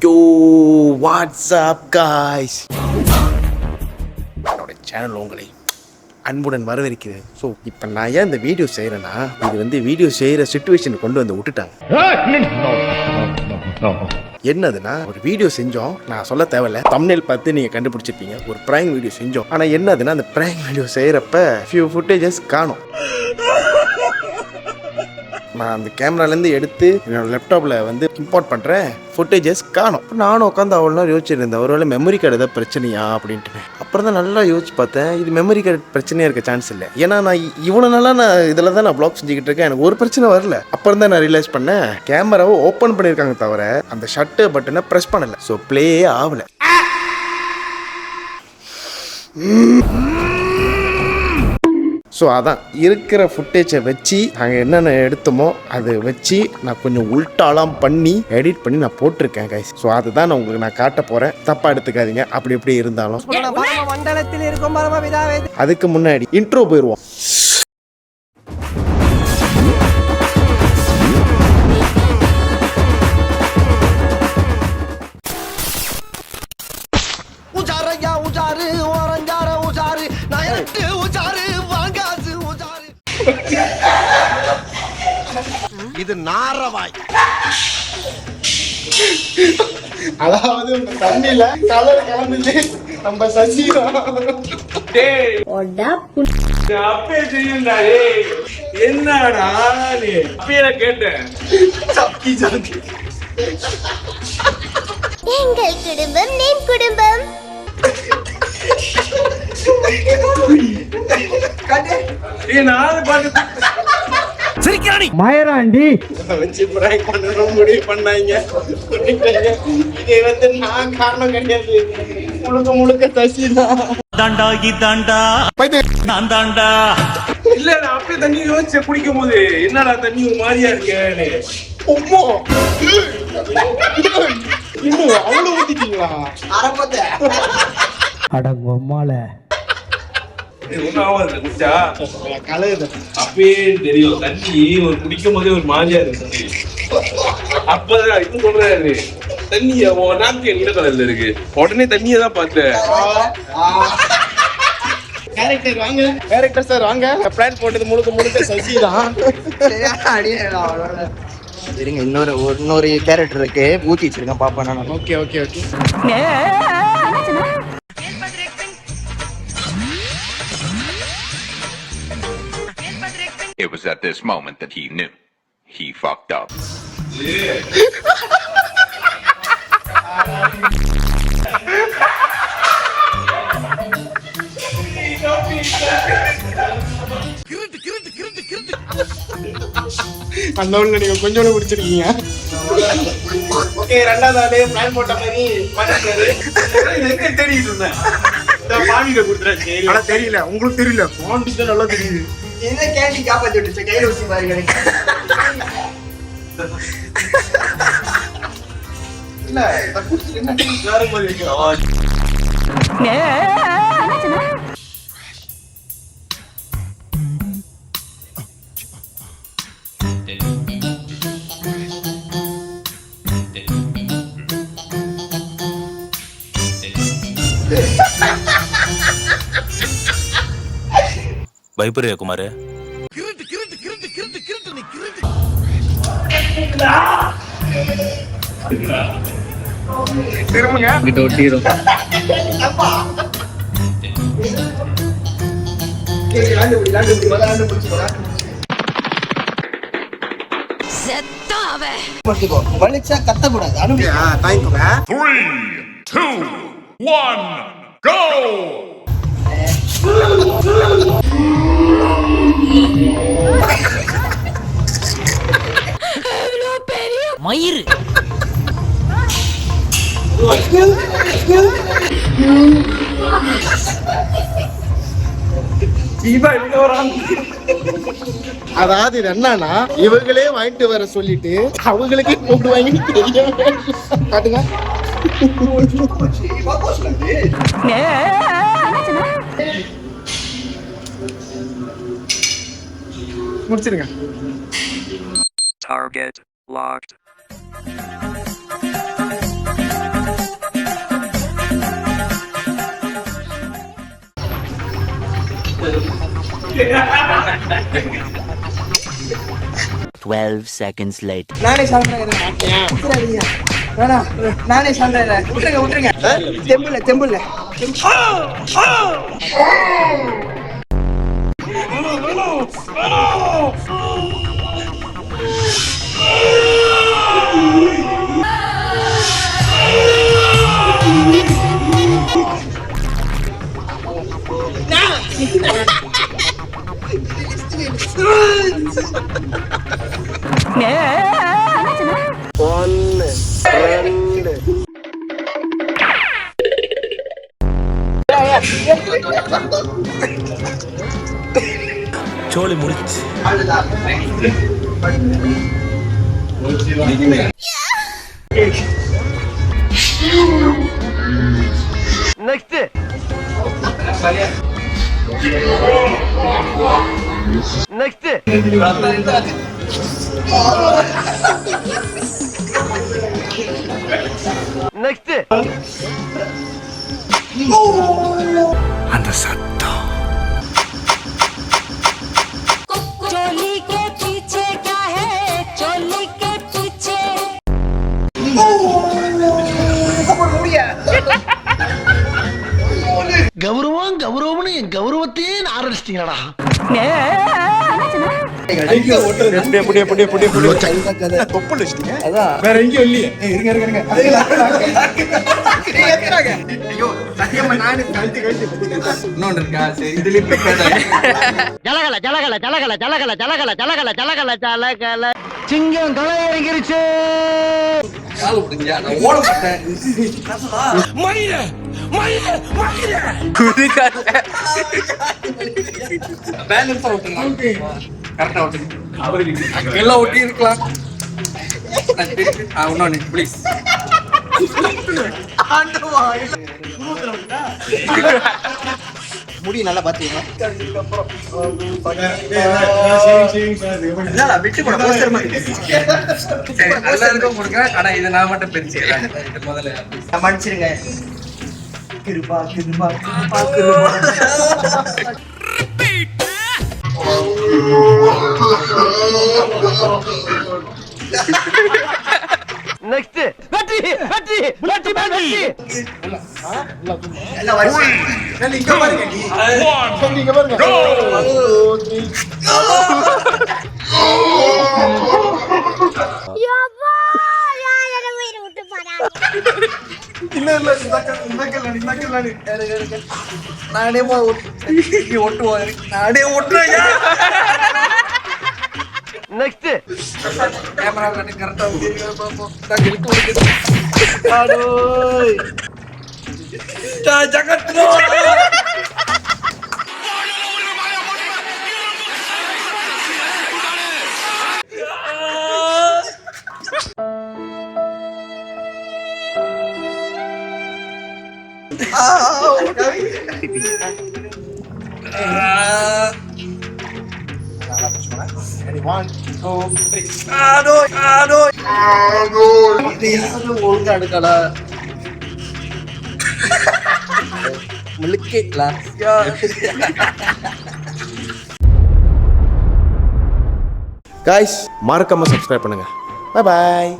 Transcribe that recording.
Yo, what's up guys? என்னோட channel உங்களை அன்புடன் வரவேற்கிறேன். ஸோ இப்போ நான் ஏன் இந்த வீடியோ செய்கிறேன்னா, இது வீடியோ செய்கிற சிச்சுவேஷன் கொண்டு வந்து விட்டுட்டாங்க. என்னதுன்னா, ஒரு வீடியோ செஞ்சோம், நான் சொல்ல தேவையில்ல, தம்ப்நெயில் பார்த்து நீங்கள் கண்டுபிடிச்சிருப்பீங்க. ஒரு ப்ராங்க் வீடியோ செஞ்சோம். ஆனால் என்னதுன்னா, அந்த ப்ராங்க் வீடியோ செய்கிறப்ப ஃபியூ ஃபுட்டேஜஸ் காணும். நான் அந்த கேமராலேருந்து எடுத்து என்னோட லேப்டாப்பில் இம்போர்ட் பண்ணுறேன், ஃபுட்டேஜஸ் காணும். நானும் உட்காந்து அவ்வளோ நேரம் யோசிச்சிருந்தேன், ஒருவேளை மெமரி கார்டு ஏதாவது பிரச்சனையா அப்படின்ட்டு. அப்புறம் தான் நல்லா யோசிச்சு பார்த்தேன், இது மெமரி கார்டு பிரச்சனையாக இருக்க சான்ஸ் இல்லை. ஏன்னா நான் இவ்வளோ நாளாக நான் இதில் தான் நான் ப்ளாக் செஞ்சுக்கிட்டு இருக்கேன், எனக்கு ஒரு பிரச்சனை வரல. அப்புறம் தான் நான் ரியலைஸ் பண்ணேன், கேமராவை ஓப்பன் பண்ணியிருக்காங்க தவிர அந்த ஷட்டர் பட்டனை ப்ரெஸ் பண்ணலை. ஸோ ப்ளேயே ஆகலை. ஸோ அதான் இருக்கிற ஃபுட்டேஜை வச்சு நாங்கள் என்னென்ன எடுத்தோமோ அதை வச்சு நான் கொஞ்சம் உல்டாலாம் பண்ணி எடிட் பண்ணி நான் போட்டிருக்கேன் கைஸ். ஸோ அதுதான் நான் உங்களுக்கு நான் காட்ட போகிறேன், தப்பாக எடுத்துக்காதீங்க. அப்படி எப்படி இருந்தாலும் அதுக்கு முன்னாடி இன்ட்ரோ போயிடுவோம். இது நாரவாய். அதாவது உங்க தண்ணியில கலர் கலந்து நம்ம சசிதான் அப்பே செய்யுண்டா. என்னடா நீ அப்பே கேட்டேன். சக்கி ஜாக்கி எங்கள் குடும்பம் நேம் குடும்பம். மயராண்டி வச்சு பிராங்க் பண்ணணும் முடிவு பண்ணாங்க. இது நான் காரணம் கிடையாது, முழுக்க முழுக்க சசி தான். நான் தாண்டா. இல்ல நான் அப்படியே தண்ணி யோசிச்சு குடிக்கும் போது என்னடா தண்ணி ஒரு மாதிரியா இருக்கேன்னு. இன்னும் அவ்வளவு ஊத்திட்டீங்களா? அடங்கம்மால அப்பயே தெரியும் தண்ணி ஒரு குடிக்கும் போதே ஒரு மாதிரியா இருக்கு. அப்பதான் இது சொல்றாரு, தண்ணி நாப்கின் என்ன கலர்ல இருக்கு, உடனே தண்ணியை தான் பார்த்தேன். கேரக்டர் வாங்க, கேரக்டர் சார் வாங்க. பிளான் போட்டது முழுக்க முழுக்க சசி தான். சரிங்க, இன்னொரு கேரக்டர் இருக்கு, ஊத்தி வச்சிருக்கேன் பாப்பா. நான் okay okay okay. It was at this moment that he knew he fucked up. அந்த ஒண்ணு நீங்க கொஞ்சம் பிடிச்சிருக்கீங்க. ஓகே, ரெண்டாவது ஆளே பிளான் போட்ட மாதிரி பண்ணிட்டாரு. தெரியுது இருந்தேன் பாவிட கொடுத்துறாச்சு. ஆனா தெரியல, உங்களுக்கு தெரியல, பாண்டிக்கு நல்லா தெரியுது. என்ன கேண்டி காப்பாத்தி விட்டுச்சு, கையில ஊசி மாதிரி கிடைக்கும். இல்ல என்ன வேற மாதிரி இருக்கு. பயப்படுறியா குமார்? திரும்புங்க. வலிச்சா கத்தக்கூடாது. தாய்க்குங்க. 3, 2, 1, go! மயிறு அதாவது இது என்னன்னா, இவங்களே வாங்கிட்டு வர சொல்லிட்டு அவங்களுக்கே கூப்பிட்டு வாங்கி தெரியும். காட்டுங்க. முடிச்சிருங்க. Target locked. 12 seconds later. நானே சாப்பிட்றேன் விட்டுறாதீங்க வேணாம் நானே சாப்பிட்றேன் விட்டுருங்க தெம்புல சோலி முடிச்சு. நெக்ஸ்ட் அந்த சத்தம் चोली के पीछे क्या है चोली के पीछे கௌரவம்னு என் கௌரவத்தையே ஆரம்பிச்சிட்டீங்களா வேற எங்கேயும் இல்லையே இருங்க ஐயோ சத்தியமா நானு கழுத்து இன்னொன்று இருக்கா சரி இதுலயே ஜலகல சிங்கம் களை இறங்கிருச்சு ஓட மாட்டேன் பேலன்ஸா ஓட்டுங்க கரெக்டா ஓட்டுங்க எல்லாம் ஒட்டி இருக்கலாம் இன்னொன்னு ப்ளீஸ் முடி நல்லா பாத்தீங்களா விட்டு கூட போஸ்டர் மாதிரி எல்லாருக்கும் கொடுக்குறேன் ஆனா இதை நான் மட்டும் பிரிச்சு முதல்ல மன்னிச்சிருங்க கிருபா நெக்ஸ்ட் வெற்றி இங்க பாருங்க இங்க பாருங்க யப்பா யார உயிர் விட்டு போறாங்க இல்ல நானே ஓட்டுவேன் நானே ஓட்டுறேன் நெக்ஸ்ட் கேமரா கரெக்டா ஜகத் ஒழுங்கா எடுக்கலா காய்ஸ் மறக்காம சப்ஸ்கிரைப் பண்ணுங்க. Bye bye.